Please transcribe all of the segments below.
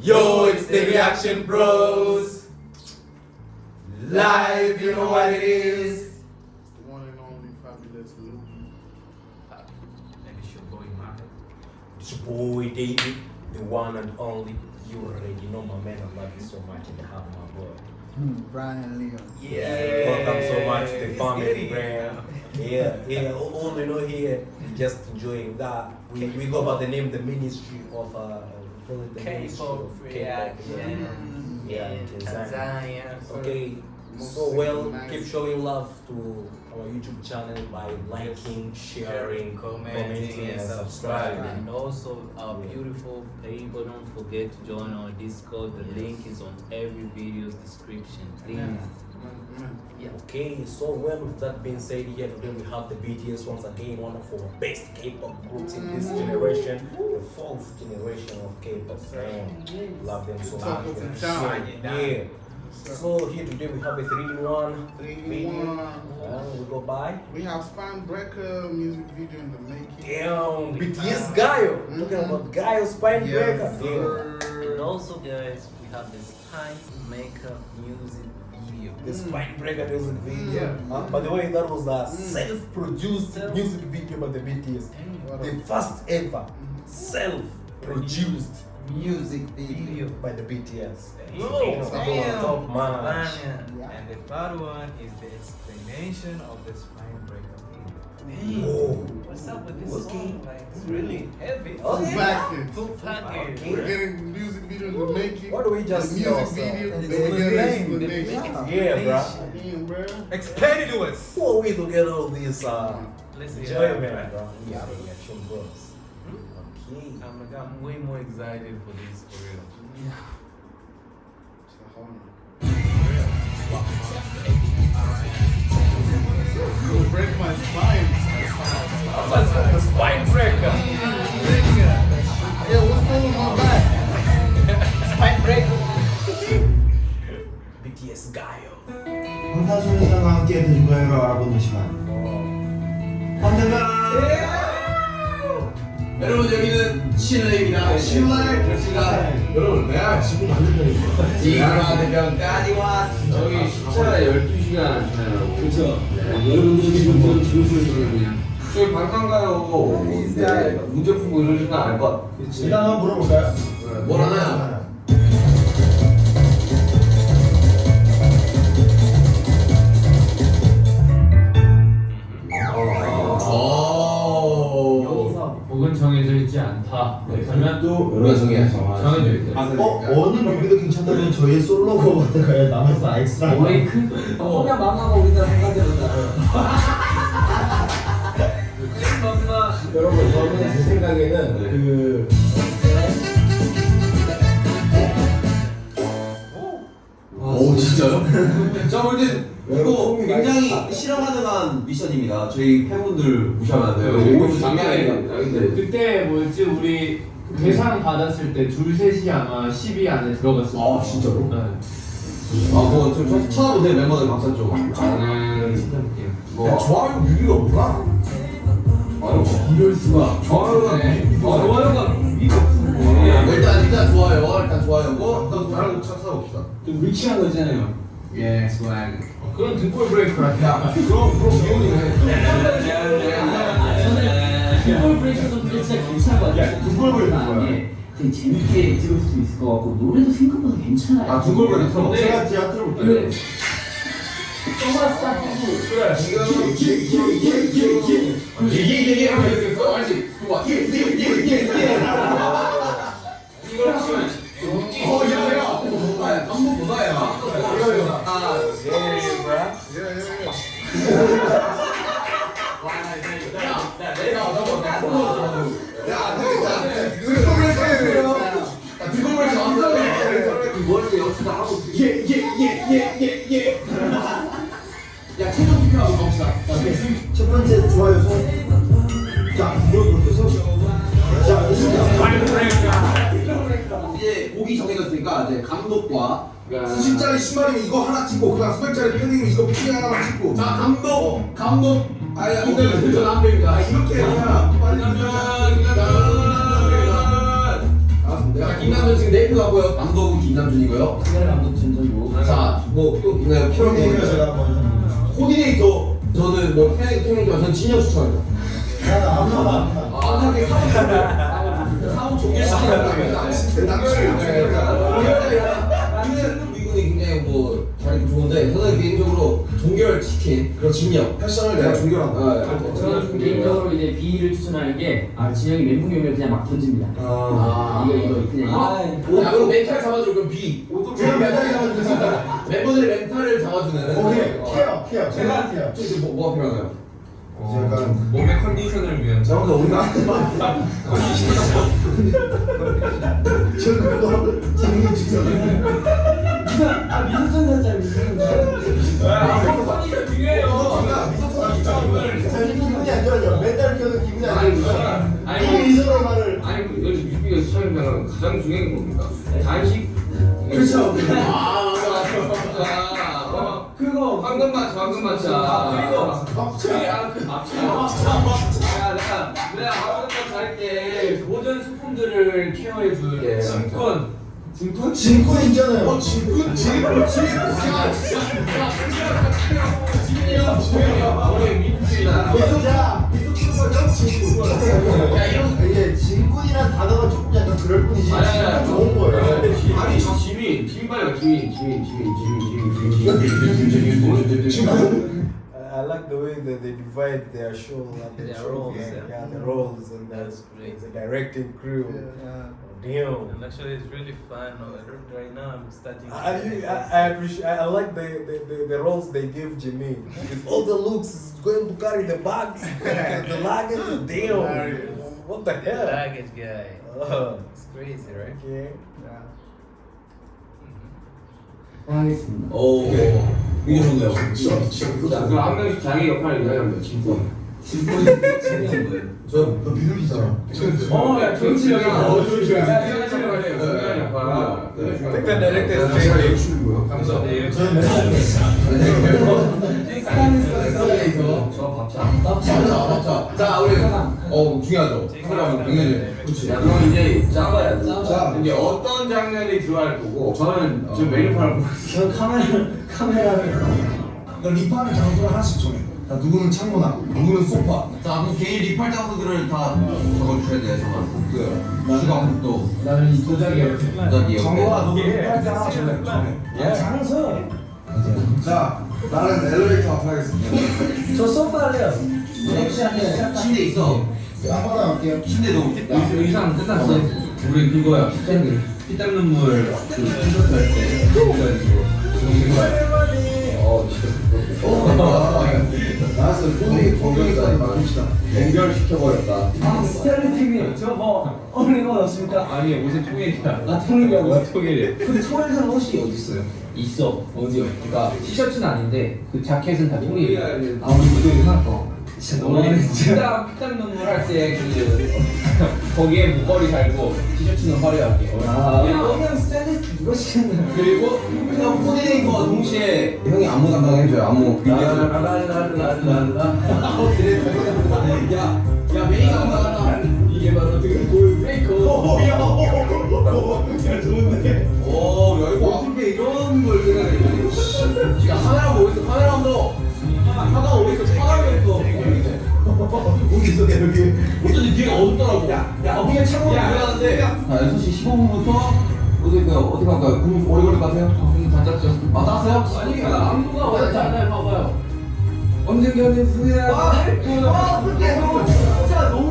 Yo, it's the Reaction Bros. Live, you know what it is. It's the one and only fabulous Luke. And it's your boy Mark. It's your boy David, the one and only. You already know my man. I love you so much and have my boy. Brian Leon. Yeah, welcome so much to the family, brand. Yeah, all you know here, just enjoying that. We go by the name, the ministry of the K-pop reaction. Yeah, in Tanzania. Okay, so well, keep showing love to our YouTube channel by liking, sharing, commenting, and subscribing. And also our beautiful people, don't forget to join our Discord. The link is on every video's description. Please. Yeah. Okay, so well, with that being said, here today we have the BTS once again, one of our best K-pop groups in this generation, the fourth generation of K-pop. Man, love them so much. Yeah. So here today we have a 3-in-1 video. We go by. We have Spine Breaker music video in the making. Damn, BTS GAYO. Talking about GAYO Spine Breaker. Yeah. And also, guys, we have the Spine Maker music video. The Spine Breaker music video. By the way, that was a self-produced music video by the BTS. The first ever self-produced music video by the BTS. Top man. And the third one is the explanation of the Spine Breaker video. Oh. What's up with this song? Like, it's really heavy. Full package. Okay. We're getting music video in the making. Why do we just the see music ourselves? video? It's They the get name. explanation. Yeah, bruh. Damn, bro. Explain it to us! Who are we to get all this Let's enjoyment, bro? We are Reaction Bros. Okay. I'm way more excited for this for real. It's a whole nother. You'll break my spine. The Spine Breaker. Yeah, what's wrong with my back? Spine Breaker. BTS GAYO. 방탄소년단과 함께 그리고를 알아보는 시간. 여러분 여기는 신뢰입니다. 신뢰 제가 여러분 내가 지금 만든 지가 대표까지 왔어. 저기 숫자가 12시간 지나요. 그렇죠. 여러분들이 지금 뭐 그냥 저희 방탄가요. 문제 풀고 이러시는 거 알 것. 일단 한번 물어볼까요? 뭘 하나요? 곡은 정해져 있지 않다. 그러면 또 우리가 정해야죠. 정해져 있다. 어느 뮤비도 괜찮다면 저희의 솔로곡 어떨까요? 남아서 엑스트라. 브레이크? 그냥 망하고 우리가 생각대로 여러분 저는 제 생각에는 그 오 진짜요? 자 근데 이거 굉장히 실험하는 한 미션입니다. 저희 팬분들 무시하면 안 돼요. 이거 장난 아닌데. 그때 뭐였지? 우리 대상 받았을 때 둘 셋이 아마 10위 안에 들어갔을 거예요. 아 진짜로? 네. 아뭐좀 찾아보세요 멤버들 감사 좀. 저는 찾아볼게요. 뭐 좋아요 뮤비가 뭐야? 이럴 수가. 좋아요가 이거 일단 좋아요고 또 다른 거 찾아봅시다. 좀 위치한 거잖아요. 예, 좋아요. 그건 등골 브레이크라. 그럼 기본이네. 등골 브레이크도 근데 진짜 괜찮은 것 같아요. 등골 브레이크는 아, 뭐야? 이게 되게 재밌게 찍을 수도 있을 것 같고 노래도 생각보다 괜찮아요. 아 등골 브레이크 틀어. 제가 틀어볼게요. 그 선글라스 딱 끼고 예예예예 알지? 좋아. 예. 이걸 치면 야야 뭐야? 감독 뭐야? 아 야 최종 투표하고 갑시다. 첫 번째 좋아요 손. 자, 이거부터 자, 이제 곡이 정해졌으니까 이제 감독과 수십짜리 신발이면 이거 하나 찍고 그다음 수백짜리 패딩이면 이거 패딩 하나만 찍고 자 감독 아니 이거 저안 됩니다. 이렇게 해야 빨리 자, 김남준 지금 네이프 하고요. 남도구 김남준이고요. 남도 진정이고. 자, 뭐 또 있나요? 코디네이터 제가 한번 코디네이터. 저는 뭐 태양이지만 저는 진영 추천합니다. 아무나 아무하게 사무 종결시키는 거예요. 미군이 굉장히 뭐 잘하기 좋은데 저는 개인적으로 종결시킨 그런 진영. 패션을 내가 종결한다. 저는 개인적으로 이제 B를 추천하는 게 진영이 멘붕형을 그냥 막 던집니다. 이거 그냥 야, 그럼 멘탈 잡아줘. 그럼 B. 제가 멘탈 잡아주겠습니다. 멤버들의 멘탈을 잡아주는. 오케이 케어 제가 케어 저 뭐가 필요한가요? 약간 몸의 컨디션을 위한 저보다 우리가 저 그거 장미 주세요. 미소천 살짝 컨디션 중요해요. 기분이 안 좋아져. 멘탈 켜서 기분이 안 아니, 좋아져. 아니, 이 미소로 말을. 아니 여기 뮤직비디오 촬영장은 가장 중요한 게 뭡니까? 단식. 그렇죠. 그거 방금 맞춰. 그리고 내가 아무것도 잘게 모든 소품들을 케어해줄 진꾼이잖아요. 이게 진꾼이란 단어가 조금 약간 그럴 뿐이지. 진짜 좋은 거예요. 아니 저 지민 빨리 지민 I like the way that they divide their show and Their show. roles, Yeah, the roles and That's great. the directing crew. Damn. And actually, it's really fun. Right now, I'm starting. I appreciate. I like the roles they give Jimmy. With all the looks, he's going to carry the bags, the luggage. Damn. What the hell? Baggage guy. It's crazy, right? Okay. 하겠습니다. 오, 이게 좋네요. 그럼 한 명씩 자기 역할을 이야기합니다. 진권. 너 비둘기잖아. 야 정치력이 Take the director is 저 밥차. 자, 우리 중요하죠. 카메라만 굉장히. 그렇지. 야 그럼 이제 짜봐야 돼. 자, 이제 어떤 장면이 들어갈 거고 저는 지금 메뉴판을 보고 있어요. 카메라를. 립하는 장소를 하나씩 정해. 자, 누구는 창문앞, 누구는 소파. 자, 그럼 개인 리팔 장소들을 다 적어주셔야 돼요, 저만. 수강도 나는 이 도자기야. 부탁이에요. 정우아, 너도 립할 때 하나 정해. 장소. 자, 나는 엘리베이터 앞 하겠습니다. 저 소파 할래요. 침대 있어. 한번 할게요. 침대도. 의상 끝났어. 우리 그거야. 피땀 눈물 그 콘서트 할때 그래가지고 그런 거야. 나왔어. 포기까지 막읍시다. 연결시켜버렸다. 스타일리스트님, 저뭐 어울리는 건 없습니까? 아니 옷의 통일이야. 통일이라고요? 통일이. 그 통일상 옷이 어디 있어요? 있어. 어디요? 그러니까 티셔츠는 아닌데 그 자켓은 다 통일이야. 우리 무덤이 하나. 진짜 너무 진짜. 피땀 눈물 할 때 그 거기에 목걸이 달고 티셔츠는 화려하게. 그냥 스타일리스트 누가 시켰나? 그리고 형 코디네이터와 동시에 형이 안무 담당해줘요. 안무. 야, 메이크업 담당한다. 이게 바로 지금 메이크업. 진짜 좋은데. 오, 야, 이거 어떻게 이런 걸 생각해? 지금 카메라 보고 있어. 카메라 한번. 카메라 보고 있어. 카메라 보고 있어. 여기 있어, 여기. 어쩐지 뒤가 어둡더라고. 어떻게 창문을 열었는데. 자, 6시 15분부터 어떻게 할까요? 그럼 오래 걸릴 것 같아요? 다 짰죠. 아, 땄어요? 아니 안무가 어렵지 않아요. 봐봐요. 언젠가는 후회할 진짜 너무.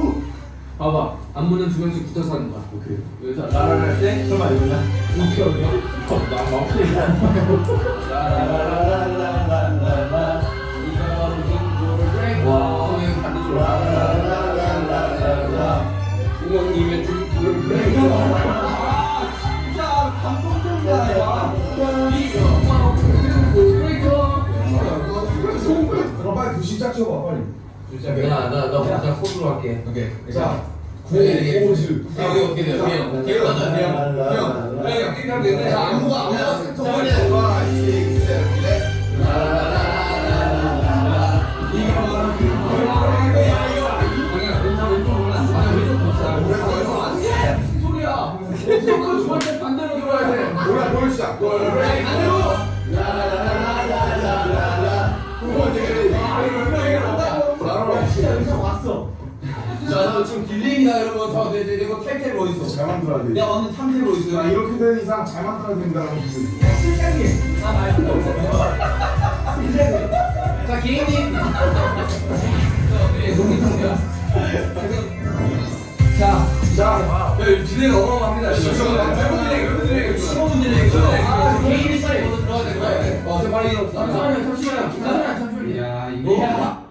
봐봐. 안무는 두 명씩 붙어서 하는 거야. 오케이. 여기서 라라 할 때. 그럼 알겠나? 오케이 오케이. 와. 형님 반대쪽으로. 부모님의 등불 브레이크. 진짜 감동적이야. 그럼 빨리 그 시작 줘봐, 빨리. 나 진짜 손으로 할게. 오케이. 자, 고고즈. 여기 어떻게 돼요? 형, 기억 안 나세요? 형, 이렇게 하면 되는데. 자, 안무가 스토리. 5, 6, 7, 8. 보여주자. 반대로. 자, 지금 딜레이다 여러분. 저 내가 탭탭 어디 있어? 잘 만들어야 돼. 내가 완전 탑탭 어디 있어? 이렇게 된 이상 잘 만들어야 된다는 거. 자, 개인님. 자, 딜레이가 어마어마합니다. 개인이 빨리 먼저 들어가야 될 거야. 저 빨리 일어났어. 잠시만요. 야, 이거.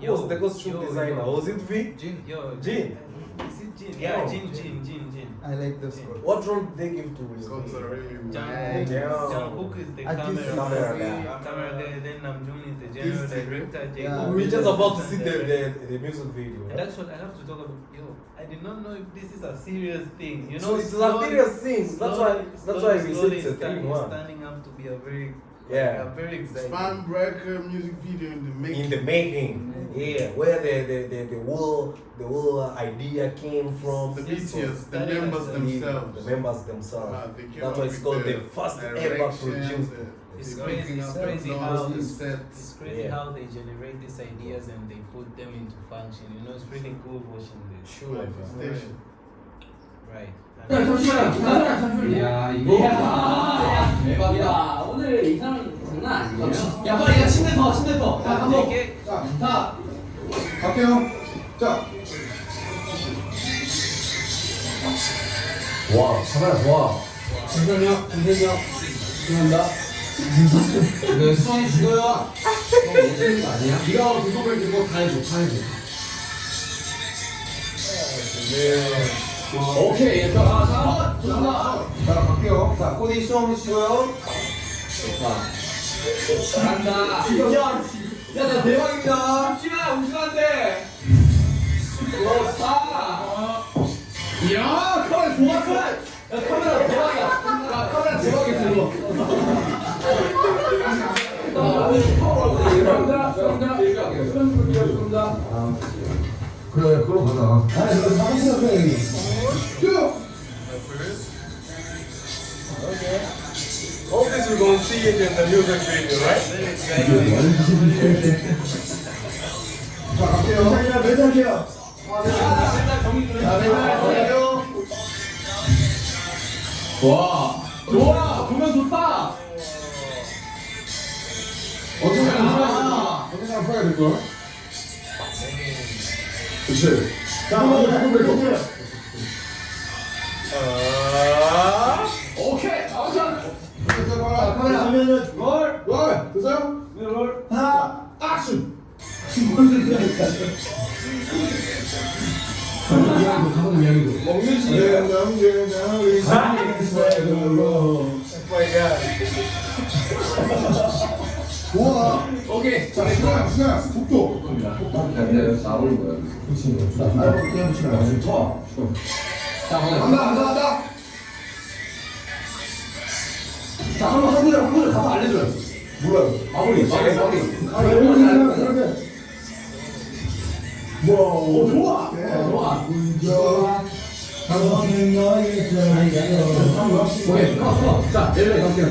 Who's the costume designer? Was it V? Jin, yo, Jin. Is it Jin? Yeah. Yeah, Jin. I like this one. What role did they give to Will? Jungkook. Yeah. Jungkook is the Artist. camera. Camera guy. Camera guy. Then Namjoon is the general director. Yeah. Jacob We're is just the about to see director. the music video. And that's what I have to talk about. Yo, I did not know if this is a serious thing. You So know, it's a serious thing. That's why we said it's a starting, 3-1. standing up to be a very, Yeah. I'm very excited. Spine Breaker music video in the making. In the making, yeah, where the whole idea came from. The BTS, the That is members the- themselves. The members themselves. They came That's up why it's with called the first ever direction, produced. It's the crazy. It's cooking crazy up, how the it's sets. crazy Yeah. how they generate these ideas and they put them into function. You know, it's really cool watching this. Sure. Manifestation. Right. 야, 이거. 대박이다. 야, 오늘 이 사람 장난 아니에요? 야, 빨리 야, 침대 더. 야, 가서. 이게 자, 갈게요. 자. 와, 카메라 좋아. 잠시만요. 죄송합니다. 네, 수원이 죽어요. 예전인 거 아니야? 네가 두 손을 들고 다 해줘. 오케이. 자, 좋습니다. 자, 갈게요. 자, 코디 수영 해주시고요. 좋다. 간다. 야, 나 대박입니다. 우진한테. 좋다. 이야, 카메라 좋았어. 야, 카메라 대박이야. 야, 카메라 대박이야, 이거. 그래, 그럼 가자. 아니, 이거 사진 생각해. 쭉! All this we're gonna see it in the music video, right? 자, 갈게요. 매장이야. 와, 좋아. 보면 좋다. 어떻게 하면 풀어야 될걸? 그치. 자, 오케이. 오케이. 아웃. 카메라 하면은 롤! 됐어요? 롤! 하나! 액션! 먹는 시간 남겨나 우리 사랑스러워. 좋아. 오케이. 자, 수야, 속도. 나오는 거야. 그냥 붙이면 좋다. 자, 간다. 자, 한번 가서 알려줘요. 몰라요. 마무리. 그렇게. 뭐, 좋아. 좋아. 운전. 가서는 너의 사랑이야. 오케이. 자, 예배 갈게요.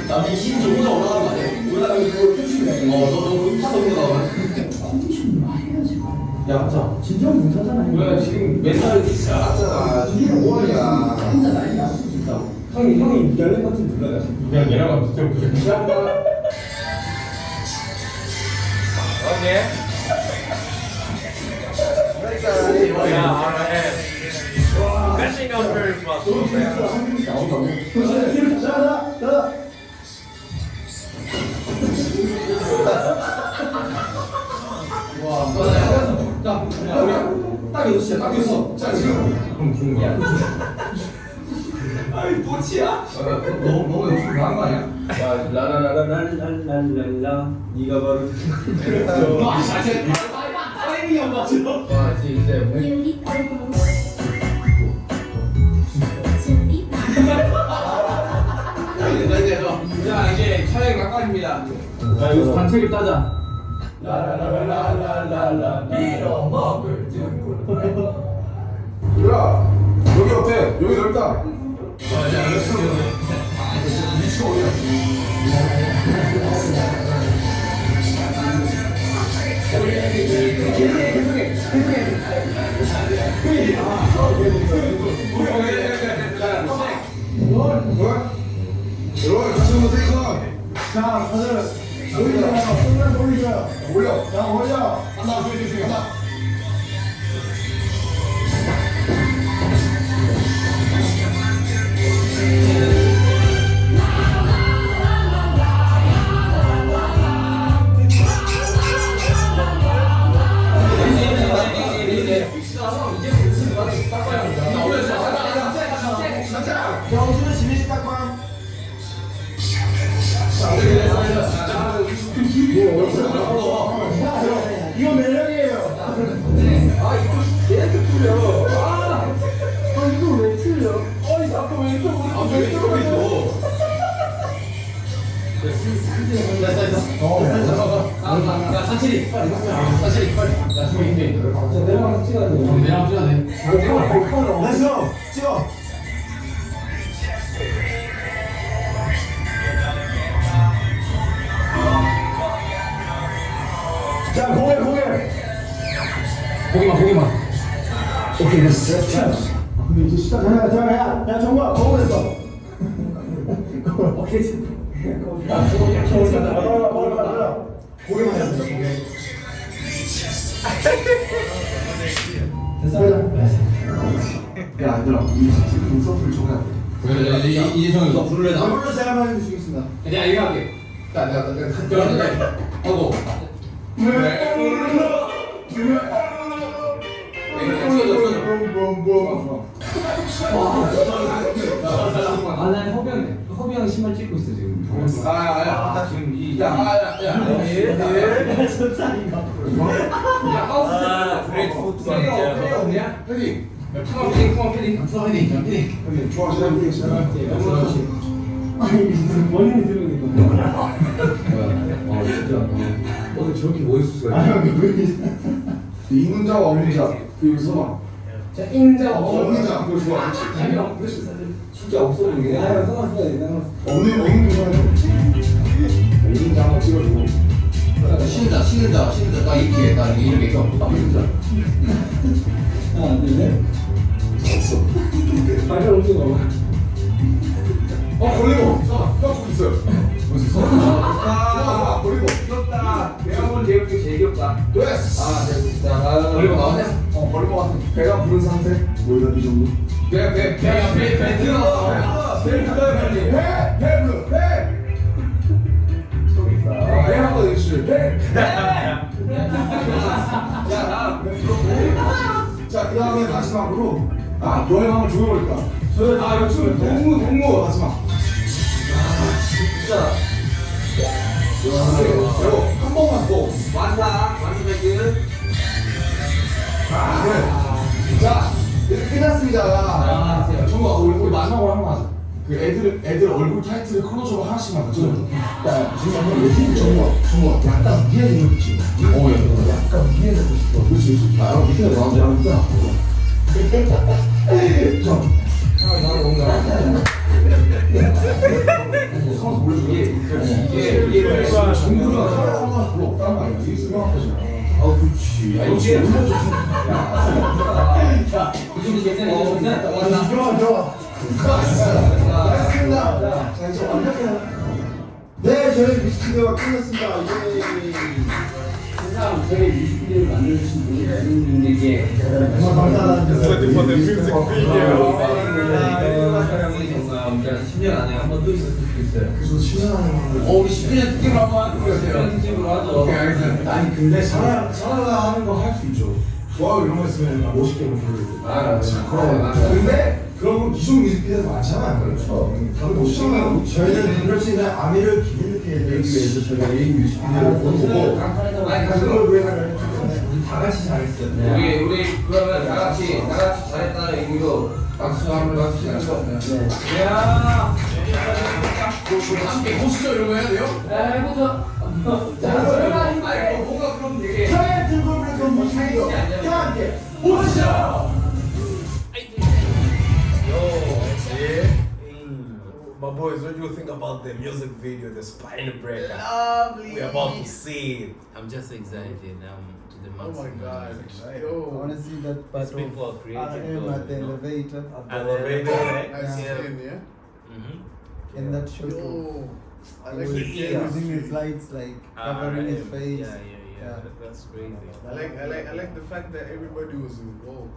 나중에 힘 조금 더 올라가는 거 아니야? 올라가면 그걸 끝이네. 너 하도 올라가네. 야, 자, 진정 못하잖아. 왜 지금 맨날 잘하잖아. 이게 뭐야. 형이 열린 버튼 눌러야 그냥 얘랑 진짜 못해. Okay. Yeah, alright. Catching up very fast. 와, 자, 우리 딱 이거 딱 이거. 자, 지금 그럼 좋은 거야. 아이, 뭐치야? 너무 연습 나간 거 아니야? 야, 라라라라라라라라 네가 바로 와, 자세. 타이밍이 안 맞아. 와, 진짜 자, 이제 촬영 막판입니다. 자, 여기서 단체를 따자. 라라라라라라라 빌어먹을 듣고 야, 여기 어때? 여기 넓다. 여러분 같이 한번 테이크. 자, 다들 올리자. 손을 올리자. 올려. 자, 올려. 하나, 둘, 셋, 하나. 경수는 지미시 딱밤. 이거 매력이에요. 아 이거 계속 틀려. 아 이거 왜 틀려? 아니 자꾸 왜 이쪽으로 왜 이쪽으로 있어? 야 사칠이 사칠이 빨리 야 저기 내려가서 찍어야 돼. 내려가서 찍어야 돼. 렛츠고 찍어. 자 고개 고개만 오케이 됐어. 근데 이제 시작. 야 정말 거울했어. 오케이. 고개만 해. 야 얘들아 이 지금 서프를 정해야 돼. 이재성이 너 부를래 나? 물로 제가 한번 해주시겠습니다. 내가 이거 할게. 내가 하고 아난 허비 형 신발 찍고 있어 지금. 아야 지금 좋아하시는 분이 있어요? 원인이 들으니까. 진짜 어제 저렇게 멋있을 수가 아니 이 문자와 어문자 그리고 서봐. 자 인자 어문자 그거 좋아. 형 진짜 없어 보이게. 없는 부분은 이 문자 한번 찍어주고. 쉬는 자 딱 이렇게 딱 이렇게 있어. 하나 둘 없어. 발을 옮겨. 걸리고. 형 거기 있어요. 걸리고. 귀엽다. 내가 본 제일 제일 귀엽다. 됐어. 아 됐다. 그리고 나왔네. 걸린 것 같아. 배가 부른 상태. 뭐야 이 정도? 배 들어갔어. 배 들어갔어. 배. 배 한번 해주실. 배. 자, 그 다음에 마지막으로 너의 마음을 조여버릴까? 역시 동무 마지막. 진짜. 그리고 한 번만 더. 완사 멘트. 그래. 자, 이렇게 끝났습니다. 정말 우리 마지막으로 한 번 하자. 그 애들 얼굴 타이틀을 클로즈업 하나씩만 더 찍어줘. 야, 지금 한번 여기 정말 약간 위에서 이렇게 찍어. 약간 위에서 보고 싶어. 그렇지. 아, 밑에서 나오지 않았구나. 좀. 나는 뭔가. 서로 보여주게. 이게 정부가 하나 별로 없다는 거 아니야? 이게 수명하거든. 그렇지. 그렇지. 자, 이쪽이 괜찮아. 좋아. 알겠습니다. 자, 이제 완벽해요. 네, 저희 뮤직비디오가 끝났습니다. 항상 저희 뮤직비디오를 만들어주신 분들께 정말 감사합니다. 정말 10년 안에 한 번 또 있었으면 좋겠어요. 그래서 10년 하는 우리 10년 특집으로 한번 하는 거였어요. 특집으로 하죠. 오케이 알겠습니다. 아니, 근데 사라가 하는 거 할 수 있죠. 좋아요 이런 거 있으면 멋있게 보여주고. 근데 그런 건 기존 뮤직비디오도 많잖아. 그렇죠. 다들 멋있잖아요. 저희는 그럴 수 있는 아미를 기분 있게 해드리기 위해서 저희가 이 뮤직비디오를 보고 아니 그걸 왜 하려고 다 같이 잘했어요. 우리 그러면 다 같이 잘했다는 의미로 박수 한번 치는 거. 야. 함께 보시죠 이런 거 해야 돼요? 해보자. 아니 뭔가 그럼 되게. 저의 들고 부르던 뮤직비디오 다 함께 보시죠. My boys, what do you think about the music video, the Spine Breaker? Lovely. We're about to see it. I'm just excited. To the Oh maximum. my god. I Yo. want to see that part These people are of creative. RM at the elevator. At the elevator, right? Nice Yeah. skin, yeah? In that shot of Yo. I he like was the Yeah. using his chemistry. lights like covering his face. Yeah. That's crazy. I like the fact that everybody was involved.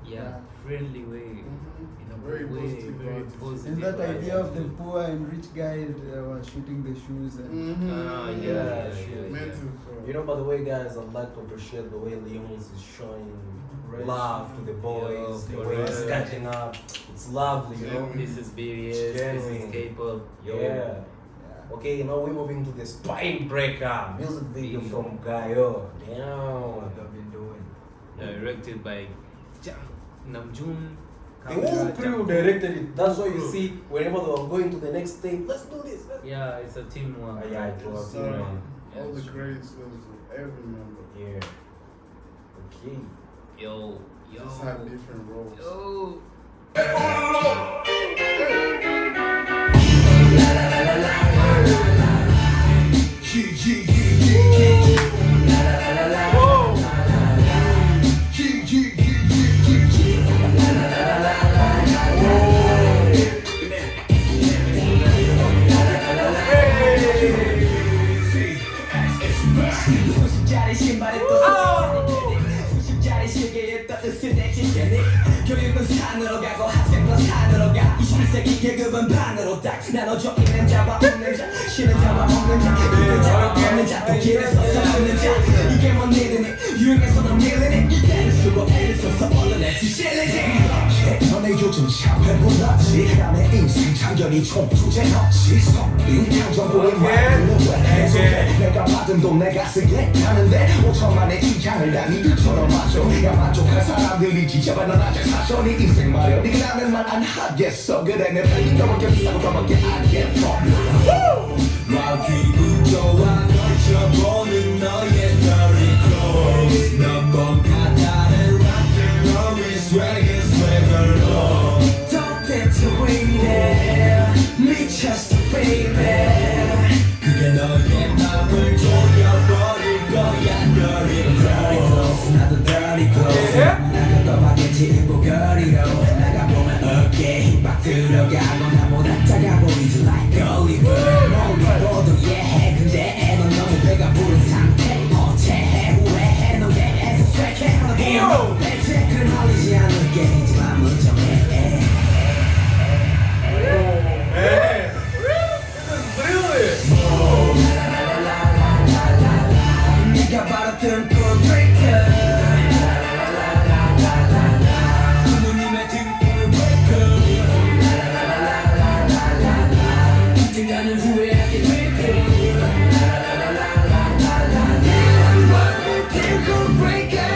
Yeah, friendly way. In a Very good way, positive very attitude. positive. And that vibes. idea of the poor and rich guy was shooting the shoes and Meant to. You know, by the way, guys, I'd like to appreciate the way Leons is showing love to the boys, the way he's catching up. It's lovely, you know? This is BTS, this is K-pop. Yeah. Okay, now we're moving to the Spine Breaker music video from GAYO. Damn. What they've been doing. Directed by Namjoon. The whole crew directed it. That's why you see whenever they were going to the next stage, let's do this. Yeah, it's a teamwork. Yeah, it was. So, Yeah. all the credits goes to every member. Yeah. Okay. Yo. Just have different roles. Yo. 수십짜리 신발에 또 수십짜리 시계에 또 으스대 찢겨니 교육은 산으로 가고 학생도 산으로 가 21세기 계급은 반으로 딱 나눠져 있는 자와 없는 자 쉬는 자와 없는 자 있는 자와 없는 자또 길을 서서 걷는 자 이게 뭔 일이니 유행해서는 밀리니 애를 쓰고 애를 써서 얻어내지 찔리지 너네 요즘 참 배불렀지 남의 인생 장전이 총 주제 넣지 섭리 감정보는 말은 왜 해석해 내가 받은 돈 내가 쓰겠다는데 5천만의 이장을 다 니들처럼 맞춰 야 만족할 사람들이지 제발 넌 아직 사셔 네 인생 말여 네가 나는 말 안 하겠어 그래 내 편이 너밖에 비싸고 너밖에 알겠어 막 기분 좋아 걸쳐보는 너의 dirty clothes 넌 뭔가 다른 rock'n'roll swagger swagger로 Don't get too greedy 미쳤어 baby 그게 너의 맘을 조여버릴 거야 dirty clothes 나도 dirty clothes 나는 떠마겠지 일보거리로 나가보면 어깨에 힘빡 들어가고 나보다 작아 보이지 like Oliver 멀리 보도 이해해 근데 넌 너무 배가 부른 상태 어체해 후회해 넌 배에서 쇠해 하나 보면 내 체크를 흘리지 않을게 이제 맘을 정해 네가 바로 등골 breaker 부모님의 등골 breaker 언젠가는 후회하게 될 거야 등골 breaker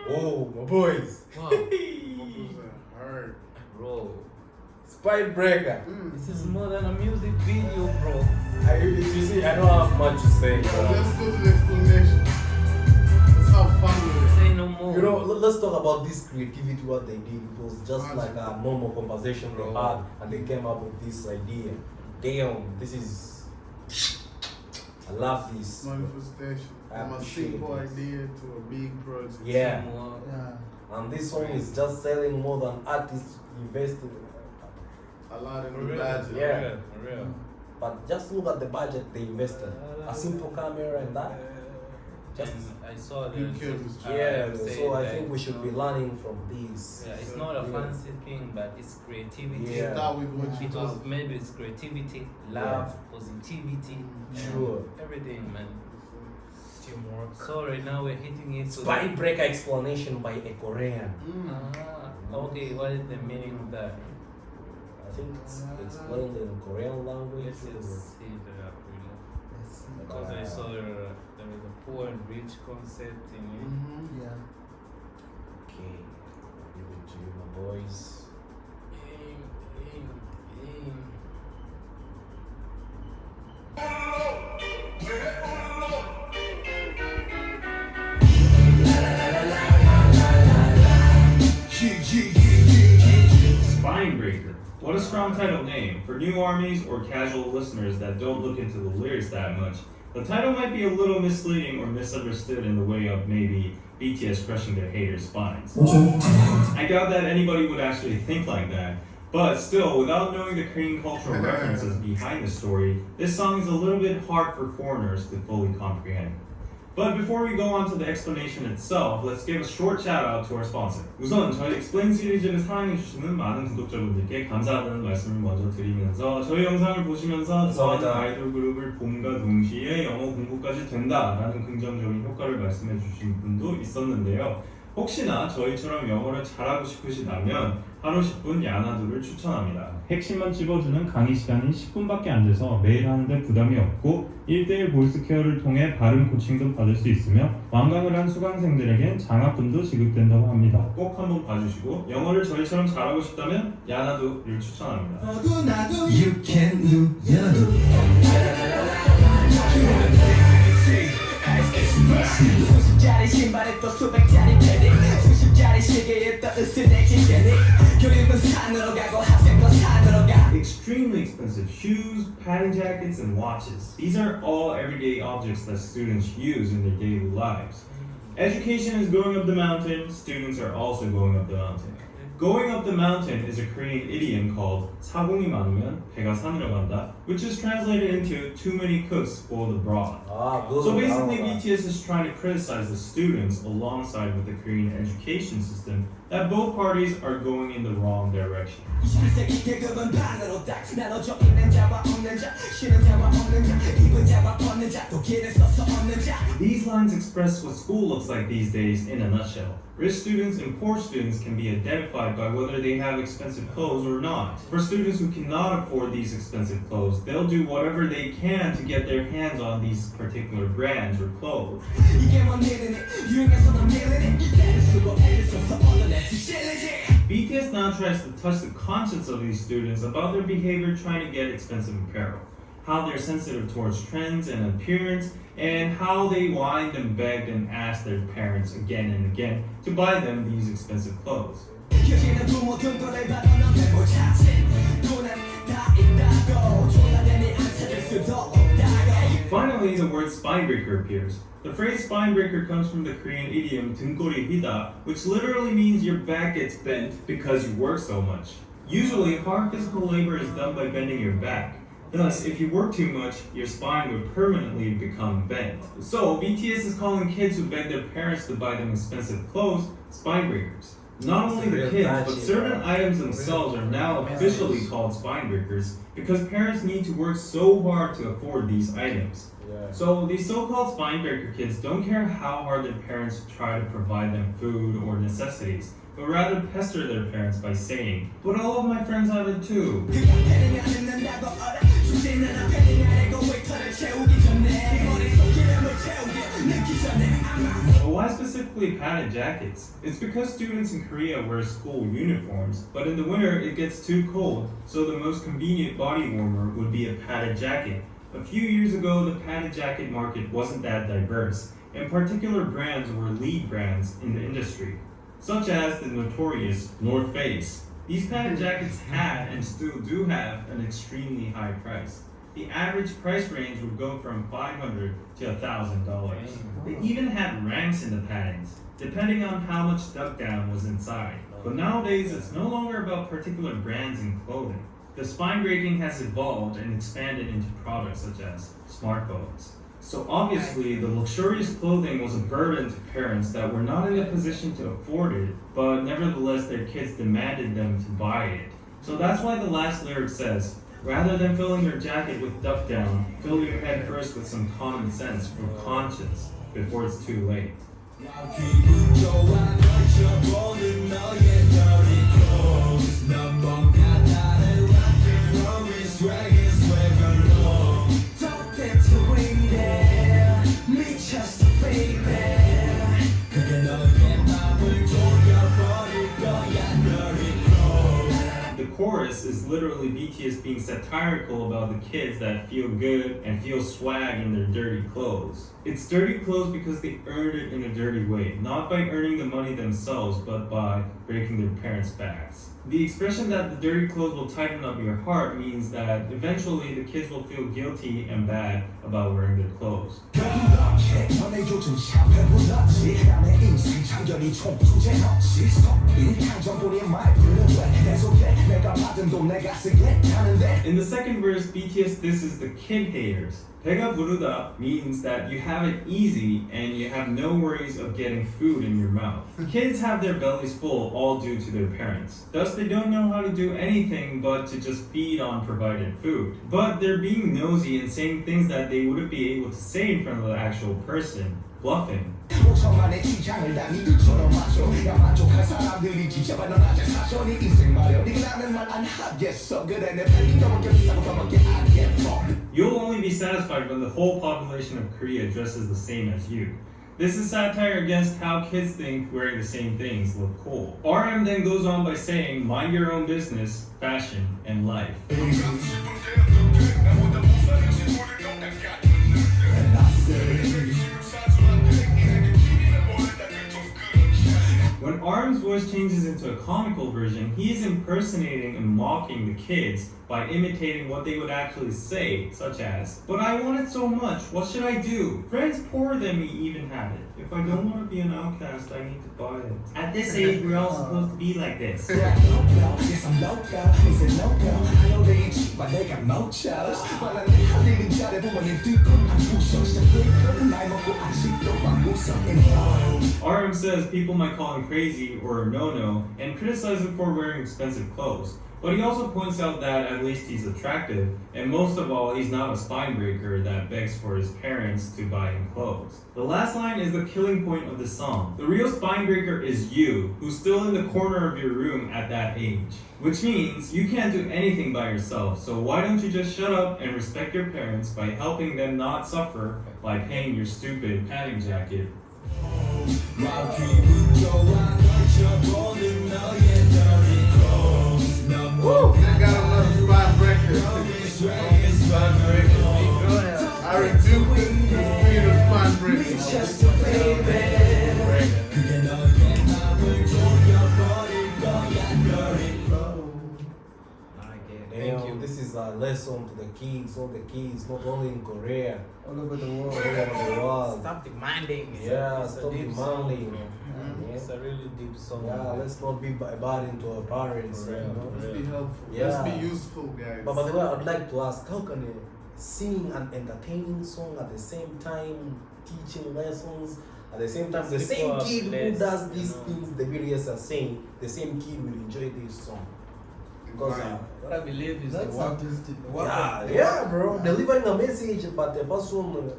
Oh, my boys. Wow. Vocals are hard. Bro. Spine Breaker. This is more than a music video, bro. You see, I don't have much to say. Let's go to the explanation. Let's have fun with it. Say no more. You know, let's talk about this creativity, what they did. It was just like a normal conversation they had, and they came up with this idea. Damn, this is. I love this. Manifestation. I From a appreciate simple this. idea to a big project. Yeah. Teamwork. Yeah. And this song is just selling more than artists invested. A lot in For the real. budget. Yeah. For real. But just look at the budget they invested. A simple camera and that. Just And I saw You this. killed this yeah. say So I that, think we should be learning from this. Yeah, it's not a fancy thing, but it's creativity. Yeah. Start with what you It was have. maybe it's creativity, love, positivity, Sure. everything, man. Teamwork. So right now we're hitting it. to Spine Breaker explanation by a Korean. Okay, what is the meaning of that? I think it's explained in Korean language. Let's just see it up really. Because I saw there is a poor and rich concept in it. Yeah. Okay, I'll give it to you, my boys. Aim, aim, aim. G, G, G, G, G. Spine Breaker. What a strong title name. For new armies or casual listeners that don't look into the lyrics that much, the title might be a little misleading or misunderstood in the way of maybe BTS crushing their haters' spines. I doubt that anybody would actually think like that, but still, without knowing the Korean cultural references behind the story, this song is a little bit hard for foreigners to fully comprehend. But before we go on to the explanation itself, let's give a short shout out to our sponsor. 우선 저희 Explain 시리즈를 사랑해주시는 많은 구독자분들께 감사하다는 말씀을 먼저 드리면서 저희 영상을 보시면서 좋아하는 아이돌 그룹을 봄과 동시에 영어 공부까지 된다라는 긍정적인 효과를 말씀해 주신 분도 있었는데요. 혹시나 저희처럼 영어를 잘하고 싶으시다면 하루 10분 야나두를 추천합니다. 핵심만 찝어주는 강의 시간이 10분밖에 안 돼서 매일 하는데 부담이 없고 1대1 보이스 케어를 통해 발음 코칭도 받을 수 있으며 완강을 한 수강생들에겐 장학금도 지급된다고 합니다. 꼭 한번 봐주시고 영어를 저희처럼 잘하고 싶다면 야나두를 추천합니다. You can do 야나두. 수십짜리 신발에 또 수백짜리 패딩 수십짜리 시계에 또 으스대진 패딩 교육은 산으로 가고 학생도 산으로 가. Extremely expensive shoes, padding jackets, and watches. These are all everyday objects that students use in their daily lives. Education is going up the mountain, students are also going up the mountain. Going up the mountain is a Korean idiom called 사공이 많으면 배가 산으로 간다, which is translated into too many cooks spoil the broth. So basically BTS is trying to criticize the students alongside with the Korean education system that both parties are going in the wrong direction. 21세기 계급은 반으로 딱 나눠져 있는 자와 없는 자 쉬는 자와 없는 자 입은 자와 벗는 자 또 길을 써서 얻는 자. These lines express what school looks like these days in a nutshell. Rich students and poor students can be identified by whether they have expensive clothes or not. For students who cannot afford these expensive clothes, they'll do whatever they can to get their hands on these particular brands or clothes. BTS now tries to touch the conscience of these students about their behavior trying to get expensive apparel, how they're sensitive towards trends and appearance, and how they whined and begged and asked their parents again and again to buy them these expensive clothes. Finally, the word spinebreaker appears. The phrase spinebreaker comes from the Korean idiom 등골이 휘다, which literally means your back gets bent because you work so much. Usually, hard physical labor is done by bending your back. Thus, if you work too much, your spine would permanently become bent. So, BTS is calling kids who beg their parents to buy them expensive clothes spine breakers. Not only the kids, but certain items themselves are now officially called spine breakers because parents need to work so hard to afford these items. So, these so-called spine breaker kids don't care how hard their parents try to provide them food or necessities, but rather pester their parents by saying, "But all of my friends have it too." But why specifically padded jackets? It's because students in Korea wear school uniforms, but in the winter it gets too cold, so the most convenient body warmer would be a padded jacket. A few years ago, the padded jacket market wasn't that diverse, and particular brands were lead brands in the industry, such as the notorious North Face. These padded jackets had and still do have an extremely high price. The average price range would go from $500 to $1,000. They even had ranks in the paddings, depending on how much duck down was inside. But nowadays, it's no longer about particular brands and clothing. The spine breaking has evolved and expanded into products such as smartphones. So obviously, the luxurious clothing was a burden to parents that were not in a position to afford it, but nevertheless their kids demanded them to buy it. So that's why the last lyric says, rather than filling your jacket with duck down, fill your head first with some common sense or conscience before it's too late. The chorus is literally BTS being satirical about the kids that feel good and feel swag in their dirty clothes. It's dirty clothes because they earned it in a dirty way, not by earning the money themselves, but by breaking their parents' backs. The expression that the dirty clothes will tighten up your heart means that eventually the kids will feel guilty and bad about wearing their clothes. In the second verse, BTS disses the kid haters. 배가 부르다 means that you have it easy and you have no worries of getting food in your mouth. Kids have their bellies full all due to their parents. Thus, they don't know how to do anything but to just feed on provided food. But they're being nosy and saying things that they wouldn't be able to say in front of the actual person, bluffing. You'll only be satisfied when the whole population of Korea dresses the same as you. This is satire against how kids think wearing the same things look cool. RM then goes on by saying, mind your own business, fashion, and life. When RM's voice changes into a comical version, he is impersonating and mocking the kids by imitating what they would actually say, such as, "But I want it so much, what should I do? Friends poorer than me even have it. If I don't want to be an outcast, I need to buy it. At this age, we're all supposed to be like this." RM says people might call him crazy or a no-no and criticize him for wearing expensive clothes. But he also points out that at least he's attractive, and most of all, he's not a spine breaker that begs for his parents to buy him clothes. The last line is the killing point of the song. The real spine breaker is you, who's still in the corner of your room at that age. Which means you can't do anything by yourself, so why don't you just shut up and respect your parents by helping them not suffer by paying your stupid padding jacket. Woo! I got another spine breaker. I reduce the speed of spine breaker. Thank you. This is a lesson to the kids, all the kids, not only in Korea, All over the world. all over the world. Stop demanding. Yeah, It's a stop deep demanding. song. Yeah. It's a really deep song. Yeah, let's not be bad to our parents. For You real. know? Let's be helpful. Yeah. Let's be useful, guys. But by the way, I'd like to ask, how can a sing an entertaining song at the same time teaching lessons? At the same time, the It's same so kid who blessed, does you these know. things the BTS are saying, the same kid will enjoy this song. Because What I believe is That's the work. artistic. yeah, bro, delivering a message, but the person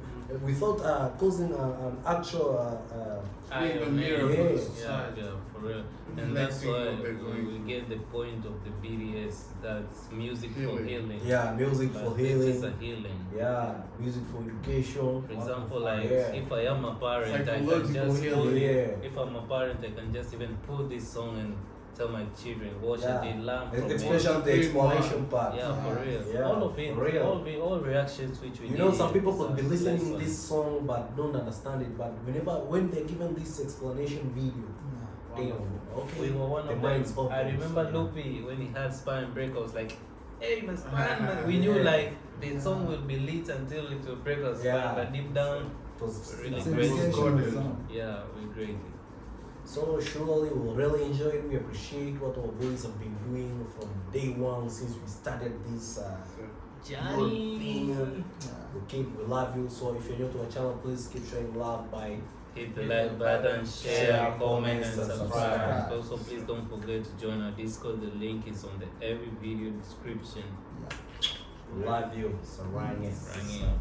without causing an actual Being a mirror Yeah. for the Yeah, society. yeah, for real. And Reflecting that's why what they're going we get the point of the BTS, that's music for Healing. healing. music But for this is healing. a healing. Music for education. For example, like yeah. if I am a parent, I can Psychological just healing. Yeah. if I'm a parent, I can just even put this song and tell my children watch it. They learn from it. Especially the explanation part. Yeah, for real. Yeah, All of it, for real. all reactions which we You know, did some people is could be a listening lesson. this song but don't understand it. But when they're given this explanation video, they okay. We were one the of mind's them. I open. remember Loopy when he had spine break. I was like, "Hey, my spine!" man." We knew like the song will be lit until it will break our spine, Yeah. but deep down, It was really It's great. educational song. Yeah, we great. So surely we really enjoy it. We appreciate what our boys have been doing from day one since we started this Johnny. thing. We love you. So if you're new to our channel, please keep showing love by Hit the like button, share, comment, and subscribe. Also, please don't forget to join our Discord. The link is on the every video description. love you. So rang it. Rang it.